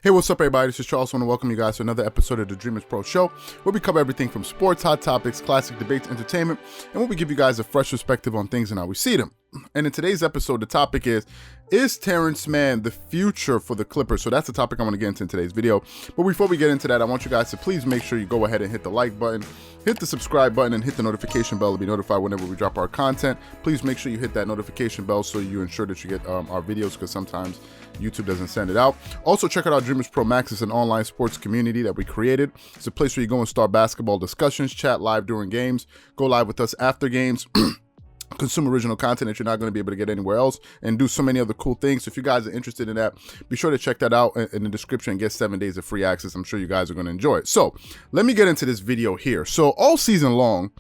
Hey, what's up, everybody? This is Charles. I want to welcome you guys to another episode of the Dreamerspro Show, where we cover everything from sports, hot topics, classic debates, entertainment, and where we give you guys a fresh perspective on things and how we see them. And in today's episode, the topic is Terance Mann the future for the Clippers? So that's the topic I want to get into in today's video. But before we get into that, I want you guys to please make sure you go ahead and hit the like button, hit the subscribe button, and hit the notification bell to be notified whenever we drop our content. Please make sure you hit that notification bell so you ensure that you get our videos, because sometimes YouTube doesn't send it out. Also, check out our Dreamerspro Max. It's an online sports community that we created. It's a place where you go and start basketball discussions, chat live during games, go live with us after games, consume original content that you're not going to be able to get anywhere else, and do so many other cool things. So if you guys are interested in that, be sure to check that out in the description and get 7 days of free access. I'm sure you guys are going to enjoy it. So let me get into this video here. So all season long,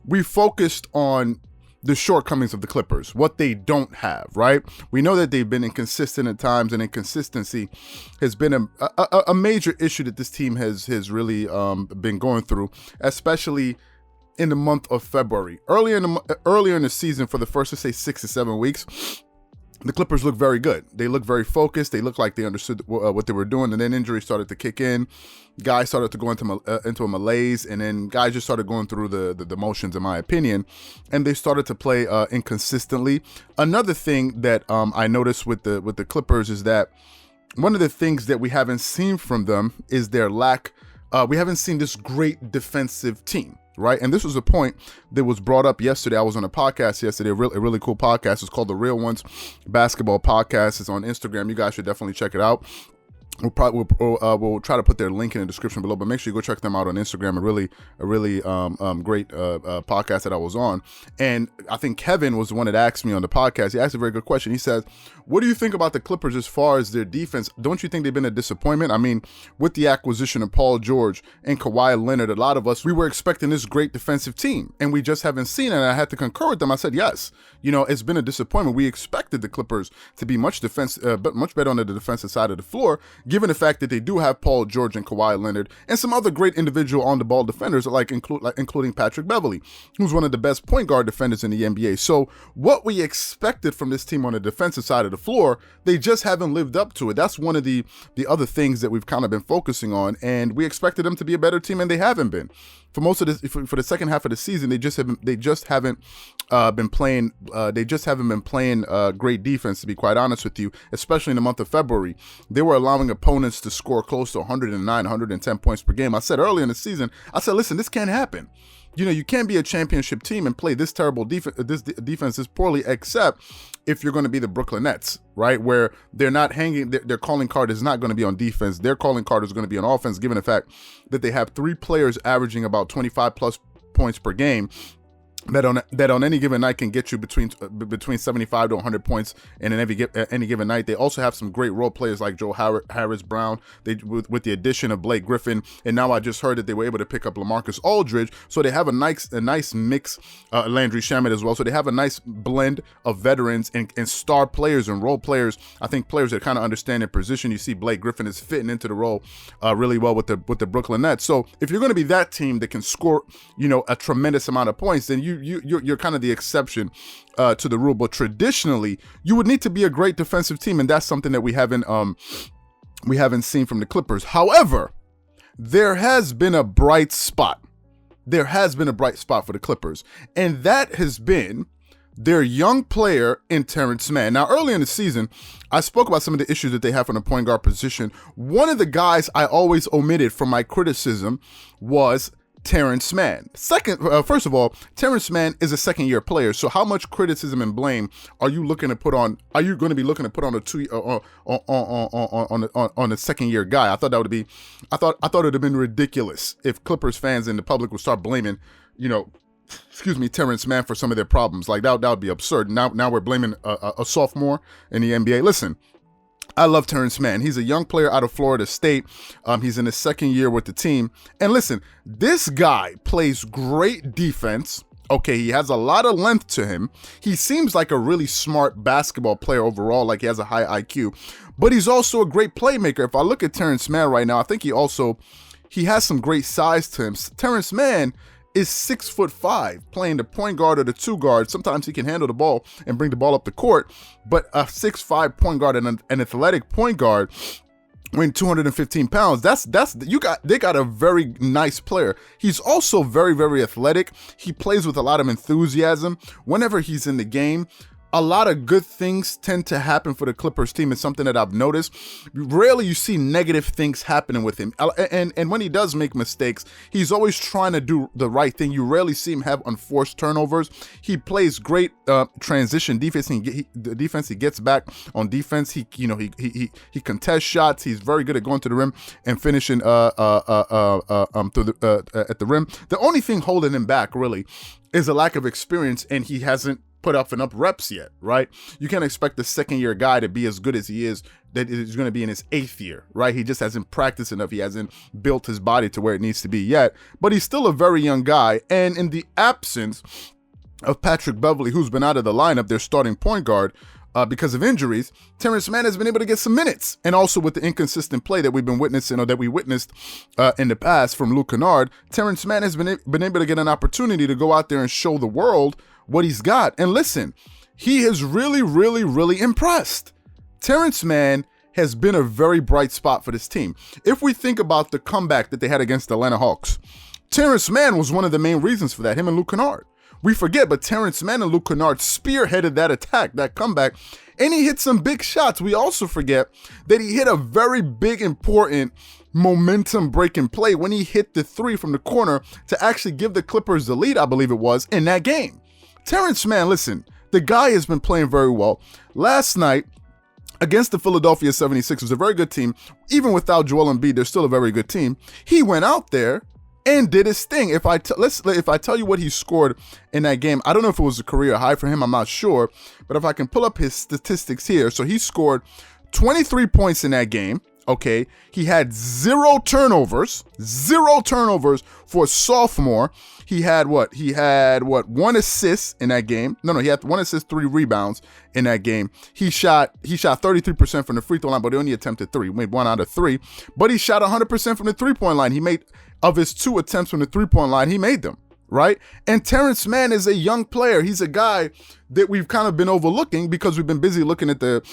we focused on the shortcomings of the Clippers, what they don't have, right? We know that they've been inconsistent at times, and inconsistency has been a major issue that this team has really been going through, especially in the month of February. Earlier in the season, for the first, let's say, 6 to 7 weeks, the Clippers look very good. They look very focused. They look like they understood what they were doing, and then injuries started to kick in. Guys started to go into a malaise, and then guys just started going through the motions, in my opinion, and they started to play inconsistently. Another thing that I noticed with the Clippers is that one of the things that we haven't seen from them is their lack. We haven't seen this great defensive team, right? And this was a point that was brought up yesterday. I was on a podcast yesterday, a really cool podcast. It's called The Real Ones Basketball Podcast. It's on Instagram. You guys should definitely check it out. We'll try to put their link in the description below, but make sure you go check them out on Instagram. A really great podcast that I was on. And I think Kevin was the one that asked me on the podcast. He asked a very good question. He says, what do you think about the Clippers as far as their defense? Don't you think they've been a disappointment? I mean, with the acquisition of Paul George and Kawhi Leonard, a lot of us, we were expecting this great defensive team, and we just haven't seen it. And I had to concur with them. I said, yes, it's been a disappointment. We expected the Clippers to be much better on the defensive side of the floor, given the fact that they do have Paul George and Kawhi Leonard and some other great individual on-the-ball defenders, including Patrick Beverley, who's one of the best point guard defenders in the NBA. So what we expected from this team on the defensive side of the floor, they just haven't lived up to it. That's one of the other things that we've kind of been focusing on, and we expected them to be a better team, and they haven't been. For most of this, for the second half of the season, they just haven't been playing great defense, to be quite honest with you, especially in the month of February. They were allowing opponents to score close to 109, 110 points per game. I said earlier in the season, listen, this can't happen. You can't be a championship team and play this terrible defense this poorly, except if you're going to be the Brooklyn Nets, right? Where they're not hanging, their calling card is not going to be on defense. Their calling card is going to be on offense, given the fact that they have 3 players averaging about 25 plus points per game, that on any given night can get you between 75 to 100 points in any given night. They also have some great role players like Joe Harris Brown. With the addition of Blake Griffin, and now I just heard that they were able to pick up LaMarcus Aldridge. So they have a nice mix, Landry Shamet as well. So they have a nice blend of veterans and star players and role players. I think players that kind of understand their position. You see Blake Griffin is fitting into the role really well with the Brooklyn Nets. So if you're going to be that team that can score, a tremendous amount of points, then you're kind of the exception to the rule. But traditionally, you would need to be a great defensive team, and that's something that we haven't seen from the Clippers. However, there has been a bright spot. There has been a bright spot for the Clippers, and that has been their young player in Terance Mann. Now, early in the season, I spoke about some of the issues that they have from the point guard position. One of the guys I always omitted from my criticism was Terance Mann. First of all, Terance Mann is a second-year player. So how much criticism and blame are you going to be looking to put on a second-year guy? I thought it would have been ridiculous if Clippers fans and the public would start blaming, Terance Mann for some of their problems. Like that would be absurd. Now we're blaming a sophomore in the NBA. Listen, I love Terance Mann. He's a young player out of Florida State. He's in his second year with the team. And listen, this guy plays great defense. Okay, he has a lot of length to him. He seems like a really smart basketball player overall, like he has a high IQ. But he's also a great playmaker. If I look at Terance Mann right now, I think he has some great size to him. Terance Mann is 6'5", playing the point guard or the 2 guard. Sometimes he can handle the ball and bring the ball up the court, but a 6'5" point guard and an athletic point guard weighing 215 pounds. They got a very nice player. He's also very, very athletic. He plays with a lot of enthusiasm whenever he's in the game. A lot of good things tend to happen for the Clippers team. It's something that I've noticed. Rarely you see negative things happening with him. And when he does make mistakes, he's always trying to do the right thing. You rarely see him have unforced turnovers. He plays great transition defense. The defense, he gets back on defense. He contests shots. He's very good at going to the rim and finishing at the rim. The only thing holding him back really is a lack of experience, and he hasn't put up enough reps yet, right? You can't expect the second-year guy to be as good as he is, that is going to be in his 8th year, right? He just hasn't practiced enough. He hasn't built his body to where it needs to be yet, but he's still a very young guy. And in the absence of Patrick Beverley, who's been out of the lineup, their starting point guard, because of injuries, Terance Mann has been able to get some minutes. And also with the inconsistent play that we've been witnessing, or that we witnessed in the past from Luke Kennard, Terance Mann has been able to get an opportunity to go out there and show the world what he's got. And listen, he has really, really, really impressed. Terance Mann has been a very bright spot for this team. If we think about the comeback that they had against the Atlanta Hawks, Terance Mann was one of the main reasons for that, him and Luke Kennard. We forget, but Terance Mann and Luke Kennard spearheaded that attack, that comeback, and he hit some big shots. We also forget that he hit a very big, important momentum-breaking play when he hit the 3 from the corner to actually give the Clippers the lead, I believe it was, in that game. Terance Mann, listen, the guy has been playing very well. Last night, against the Philadelphia 76ers, a very good team. Even without Joel Embiid, they're still a very good team. He went out there and did his thing. If I tell you what he scored in that game, I don't know if it was a career high for him, I'm not sure. But if I can pull up his statistics here, so he scored 23 points in that game. Okay, he had 0 turnovers for a sophomore. He had 1 assist in that game. No, he had 1 assist, 3 rebounds in that game. He shot 33% from the free throw line, but he only attempted 3. He made 1 out of 3, but he shot 100% from the 3-point line. He made, of his 2 attempts from the 3-point line, he made them, right? And Terance Mann is a young player. He's a guy that we've kind of been overlooking because we've been busy looking at the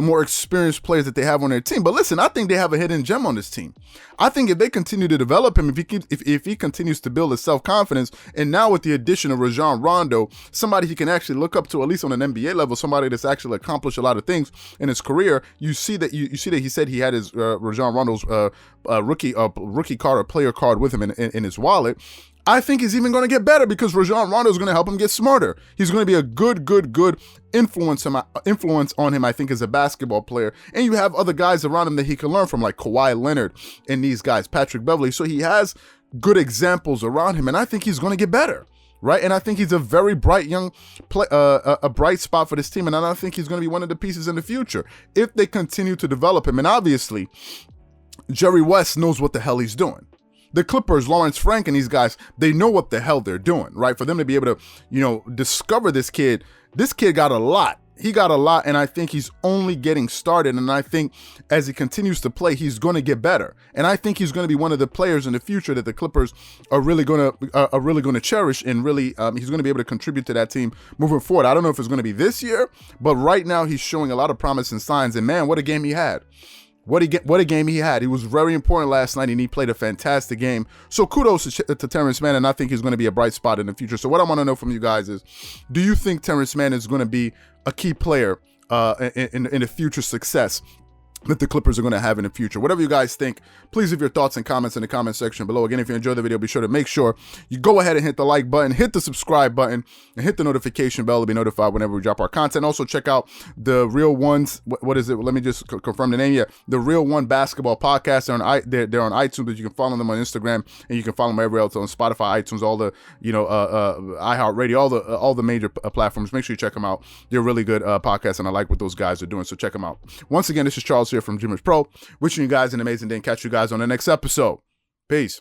more experienced players that they have on their team. But listen, I think they have a hidden gem on this team. I think if they continue to develop him, if he continues to build his self-confidence, and now with the addition of Rajon Rondo, somebody he can actually look up to, at least on an NBA level, somebody that's actually accomplished a lot of things in his career. You see that he said he had his Rajon Rondo's rookie card or player card with him in his wallet. I think he's even going to get better because Rajon Rondo is going to help him get smarter. He's going to be a good influence on him, I think, as a basketball player. And you have other guys around him that he can learn from, like Kawhi Leonard and these guys, Patrick Beverley. So he has good examples around him, and I think he's going to get better, right? And I think he's a very bright young a bright spot for this team, and I think he's going to be one of the pieces in the future if they continue to develop him. And obviously, Jerry West knows what the hell he's doing. The Clippers, Lawrence Frank and these guys, they know what the hell they're doing, right? For them to be able to, discover this kid got a lot. He got a lot, and I think he's only getting started. And I think as he continues to play, he's going to get better. And I think he's going to be one of the players in the future that the Clippers are really going to cherish, and really he's going to be able to contribute to that team moving forward. I don't know if it's going to be this year, but right now he's showing a lot of promising signs. And man, what a game he had. What a game he had. He was very important last night, and he played a fantastic game. So kudos to Terance Mann, and I think he's going to be a bright spot in the future. So what I want to know from you guys is, do you think Terance Mann is going to be a key player in the future success that the Clippers are going to have in the future? Whatever you guys think, please leave your thoughts and comments in the comment section below. Again, if you enjoyed the video, be sure to make sure you go ahead and hit the like button, hit the subscribe button, and hit the notification bell to be notified whenever we drop our content. Also, check out the Real Ones. What is it? Let me just confirm the name. Yeah, the Real One Basketball Podcast. They're on iTunes, but you can follow them on Instagram, and you can follow them everywhere else on Spotify, iTunes, all the iHeartRadio, all the major platforms. Make sure you check them out. They're really good podcasts, and I like what those guys are doing. So check them out. Once again, this is Charles here from Dreamerspro, wishing you guys an amazing day, and catch you guys on the next episode. Peace.